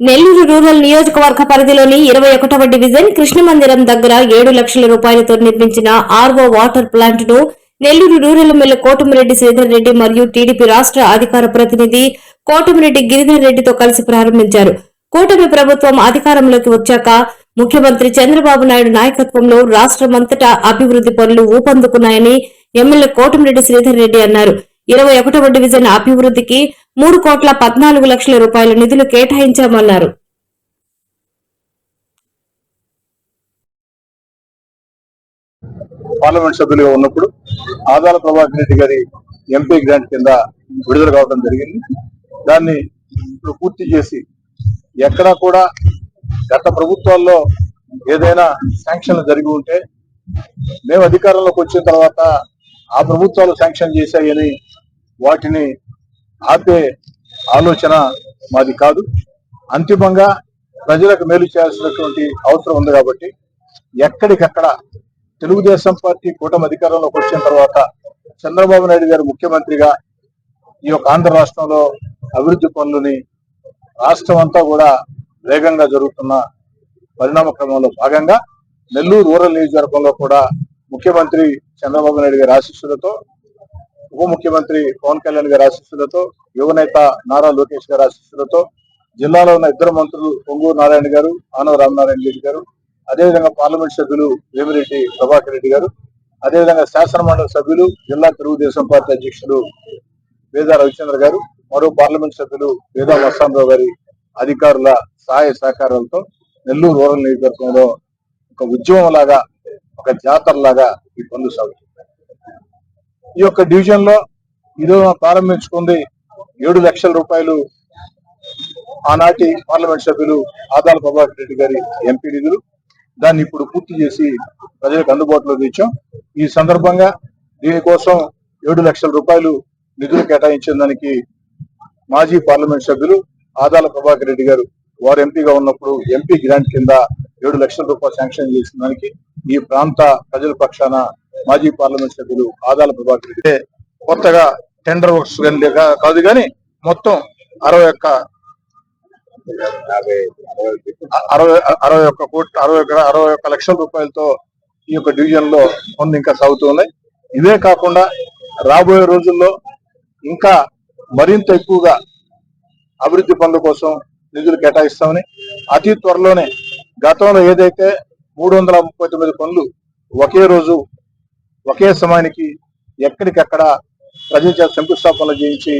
Nellore rural నియోజకవర్గ పరిధిలోని 21వ డివిజన్ కృష్ణ మందిరం దగ్గర 7 లక్షల రూపాయలతో నిర్మించిన ఆర్వో వాటర్ ప్లాంట్ ను నెల్లూరు రూరల్ ఎమ్మెల్యే కోటమిరెడ్డి శ్రీధర్ రెడ్డి మరియు టీడీపీ రాష్ట్ర అధికార ప్రతినిధి కోటమిరెడ్డి గిరిధర్ రెడ్డితో కలిసి ప్రారంభించారు. కూటమి ప్రభుత్వం అధికారంలోకి వచ్చాక ముఖ్యమంత్రి చంద్రబాబు నాయుడు నాయకత్వంలో రాష్ట్రమంతటా అభివృద్ధి పనులు ఊపందుకున్నాయని ఎమ్మెల్యే కోటమిరెడ్డి శ్రీధర్ రెడ్డి అన్నారు. 21వ డివిజన్ అభివృద్ధికి 3,14,00,000 రూపాయల నిధులు కేటాయించామన్నారు. పార్లమెంట్ సభ్యులుగా ఉన్నప్పుడు ఆదాల ప్రభాకర్ రెడ్డి గారి ఎంపీ గ్రాంట్ కింద విడుదల కావడం జరిగింది. దాన్ని ఇప్పుడు పూర్తి చేసి ఎక్కడా కూడా గత ప్రభుత్వాల్లో ఏదైనా శాంక్షన్లు జరిగి ఉంటే మేము అధికారంలోకి వచ్చిన తర్వాత ఆ ప్రభుత్వాలు శాంక్షన్ చేశాయని వాటిని ఆపే ఆలోచన మాది కాదు. అంతిమంగా ప్రజలకు మేలు చేయాల్సినటువంటి అవసరం ఉంది కాబట్టి ఎక్కడికక్కడ తెలుగుదేశం పార్టీ కూటమి అధికారంలోకి వచ్చిన తర్వాత చంద్రబాబు నాయుడు గారు ముఖ్యమంత్రిగా ఈ యొక్క ఆంధ్ర రాష్ట్రంలో అభివృద్ధి పనులని రాష్ట్రం అంతా కూడా వేగంగా జరుగుతున్న పరిణామ క్రమంలో భాగంగా నెల్లూరు రూరల్ నియోజకవర్గంలో కూడా ముఖ్యమంత్రి చంద్రబాబు నాయుడు గారి ఆశీస్సులతో, ఉప ముఖ్యమంత్రి పవన్ కళ్యాణ్ గారి ఆశీస్సులతో, యువనేత నారా లోకేష్ గారి ఆశీస్సులతో, జిల్లాలో ఉన్న ఇద్దరు మంత్రులు పొంగూరు నారాయణ గారు, ఆనవ రామనారాయణ రెడ్డి గారు, అదేవిధంగా పార్లమెంట్ సభ్యులు వేమిరెడ్డి ప్రభాకర్ రెడ్డి గారు, అదేవిధంగా శాసనమండలి సభ్యులు జిల్లా తెలుగుదేశం పార్టీ అధ్యక్షులు వేదా రవిచంద్ర గారు, మరో పార్లమెంట్ సభ్యులు వేదా వస్తాంరావు గారి అధికారుల సహాయ సహకారాలతో నెల్లూరు రూరల్ నియోజకవర్గంలో ఒక ఉద్యమం లాగా, ఒక జాతర లాగా ఈ పనులు సాగుతుంది. ఈ యొక్క డివిజన్ లో ఈరోజు ప్రారంభించుకుంది 7 లక్షల రూపాయలు ఆనాటి పార్లమెంట్ సభ్యులు ఆదాల ప్రభాకర్ రెడ్డి గారి ఎంపీ నిధులు. దాన్ని ఇప్పుడు పూర్తి చేసి ప్రజలకు అందుబాటులో తెచ్చాం. ఈ సందర్భంగా దీనికోసం 7 లక్షల రూపాయలు నిధులు కేటాయించిన దానికి మాజీ పార్లమెంట్ సభ్యులు ఆదాల ప్రభాకర్ రెడ్డి గారు వారు ఎంపీగా ఉన్నప్పుడు ఎంపీ గ్రాంట్ కింద 7 లక్షల రూపాయలు శాంక్షన్ చేసిన దానికి ఈ ప్రాంత ప్రజల పక్షాన మాజీ పార్లమెంట్ సభ్యులు ఆదాల ప్రభాకర్ రెడ్డి కొత్తగా టెండర్ వర్క్స్ కాదు కానీ మొత్తం 61 లక్షల రూపాయలతో ఈ యొక్క డివిజన్ లో పనులు ఇంకా సాగుతూ ఉన్నాయి. ఇవే కాకుండా రాబోయే రోజుల్లో ఇంకా మరింత ఎక్కువగా అభివృద్ధి పనుల కోసం నిధులు కేటాయిస్తామని, అతి త్వరలోనే గతంలో ఏదైతే 339 పనులు ఒకే రోజు ఒకే సమయానికి ఎక్కడికక్కడ ప్రజల చేత శంకుస్థాపనలు చేయించి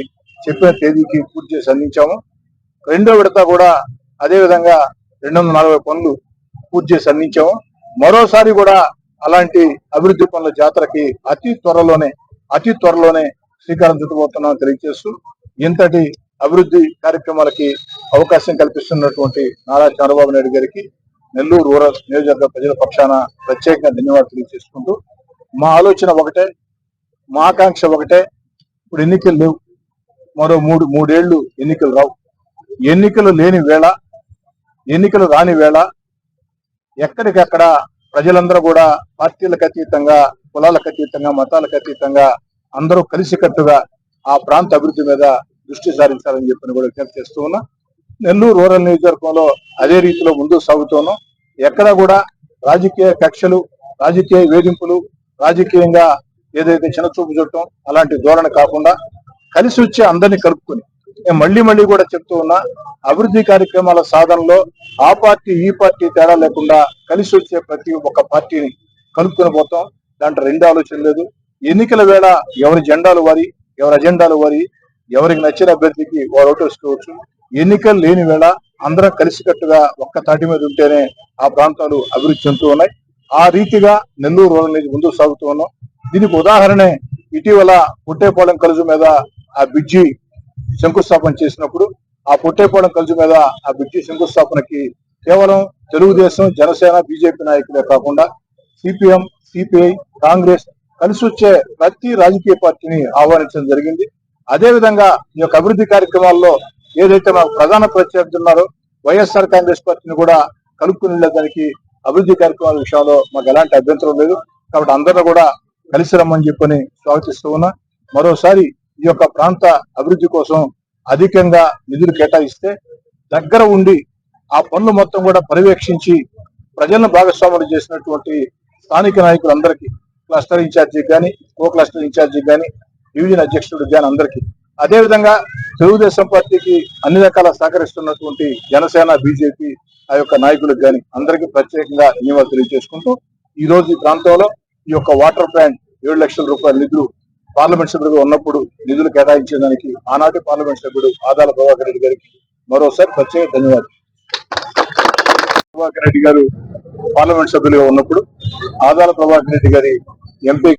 చెప్పిన తేదీకి పూర్తి చేసి అందించాము. రెండో విడత కూడా అదేవిధంగా 240 పనులు పూర్తి చేసి అందించాము. మరోసారి కూడా అలాంటి అభివృద్ధి పనుల జాతరకి అతి త్వరలోనే శ్రీకారం చుట్టబోతున్నామని తెలియజేస్తూ ఇంతటి అభివృద్ధి కార్యక్రమాలకి అవకాశం కల్పిస్తున్నటువంటి నారా చంద్రబాబు నాయుడు గారికి నెల్లూరు రూరల్ నియోజకవర్గ ప్రజల పక్షాన ప్రత్యేకంగా ధన్యవాదాలు తెలియజేసుకుంటూ, మా ఆలోచన ఒకటే, మా ఆకాంక్ష ఒకటే. ఇప్పుడు ఎన్నికలు లేవు, మరో మూడేళ్లు ఎన్నికలు రావు. ఎన్నికలు లేని వేళ, ఎన్నికలు రాని వేళ ఎక్కడికక్కడ ప్రజలందరూ కూడా పార్టీలకు అతీతంగా, కులాలకు అతీతంగా, మతాలకు అతీతంగా అందరూ కలిసికట్టుగా ఆ ప్రాంత అభివృద్ధి మీద దృష్టి సారించాలని చెప్పని కూడా విజ్ఞప్తి చేస్తూ ఉన్నా. నెల్లూరు రూరల్ నియోజకవర్గంలో అదే రీతిలో ముందుకు సాగుతున్నాం. ఎక్కడా కూడా రాజకీయ కక్షలు, రాజకీయ వేధింపులు, రాజకీయంగా ఏదైతే చిన్నచూపు చుట్టం అలాంటి ధోరణి కాకుండా కలిసి వచ్చి అందరినీ కలుపుకొని, నేను మళ్ళీ కూడా చెప్తూ ఉన్నా, అభివృద్ధి కార్యక్రమాల సాధనలో ఆ పార్టీ ఈ పార్టీ తేడా లేకుండా కలిసి వచ్చే ప్రతి ఒక్క పార్టీని కలుపుకొని పోతాం. దాంట్లో రెండు ఆలోచన లేదు. ఎన్నికల వేళ ఎవరి జెండాలు వారి, ఎవరి అజెండాలు వారి, ఎవరికి నచ్చిన అభ్యర్థికి వారు ఓటు వేసుకోవచ్చు. ఎన్నికలు లేని వేళ అందరం కలిసికట్టుగా ఒక్క తాటి మీద ఉంటేనే ఆ ప్రాంతాలు అభివృద్ధి చెందుతూ ఉన్నాయి. ఆ రీతిగా నెల్లూరు రూరల్ నుంచి ముందుకు సాగుతూ ఉన్నాం. దీనికి ఉదాహరణే ఇటీవల పుట్టేపాలెం కలుజు మీద ఆ బ్రిడ్జి శంకుస్థాపన చేసినప్పుడు, ఆ పుట్టేపాలెం కలుజు మీద ఆ బ్రిడ్జి శంకుస్థాపనకి కేవలం తెలుగుదేశం, జనసేన, బీజేపీ నాయకులే కాకుండా సిపిఎం, సిపిఐ, కాంగ్రెస్ కలిసి వచ్చే ప్రతి రాజకీయ పార్టీని ఆహ్వానించడం జరిగింది. అదేవిధంగా ఈ యొక్క అభివృద్ధి కార్యక్రమాల్లో ఏదైతే మాకు ప్రధాన ప్రత్యర్థి ఉన్నారో వైఎస్ఆర్ కాంగ్రెస్ పార్టీని కూడా కలుపుకుని వెళ్ళడానికి అభివృద్ధి కార్యక్రమాల విషయంలో మాకు ఎలాంటి అభ్యంతరం లేదు. కాబట్టి అందరూ కూడా కలిసి రమ్మని చెప్పని స్వాగతిస్తూ ఉన్నా. మరోసారి ఈ యొక్క ప్రాంత అభివృద్ధి కోసం అధికంగా నిధులు కేటాయిస్తే దగ్గర ఉండి ఆ పనులు మొత్తం కూడా పర్యవేక్షించి ప్రజలను భాగస్వాములు చేసినటువంటి స్థానిక నాయకులందరికీ, క్లస్టర్ ఇన్ఛార్జి కానీ, కో క్లస్టర్ ఇన్ఛార్జి కానీ, డివిజన్ అధ్యక్షుడికి కానీ అందరికీ, అదేవిధంగా తెలుగుదేశం పార్టీకి అన్ని రకాల సహకరిస్తున్నటువంటి జనసేన, బీజేపీ ఆ యొక్క నాయకులకు కానీ అందరికీ ప్రత్యేకంగా ధన్యవాదాలు తెలియజేసుకుంటూ ఈ రోజు ఈ ప్రాంతంలో ఈ యొక్క వాటర్ ప్లాంట్ 7 లక్షల రూపాయల నిధులు పార్లమెంట్ సభ్యుడిగా ఉన్నప్పుడు నిధులు కేటాయించేదానికి ఆనాటి పార్లమెంట్ సభ్యుడు ఆదాల ప్రభాకర్ రెడ్డి గారికి మరోసారి ప్రత్యేక ధన్యవాదాలు. ప్రభాకర్ రెడ్డి గారు పార్లమెంట్ సభ్యులుగా ఉన్నప్పుడు ఆదాల ప్రభాకర్ రెడ్డి గారి ఎంపీ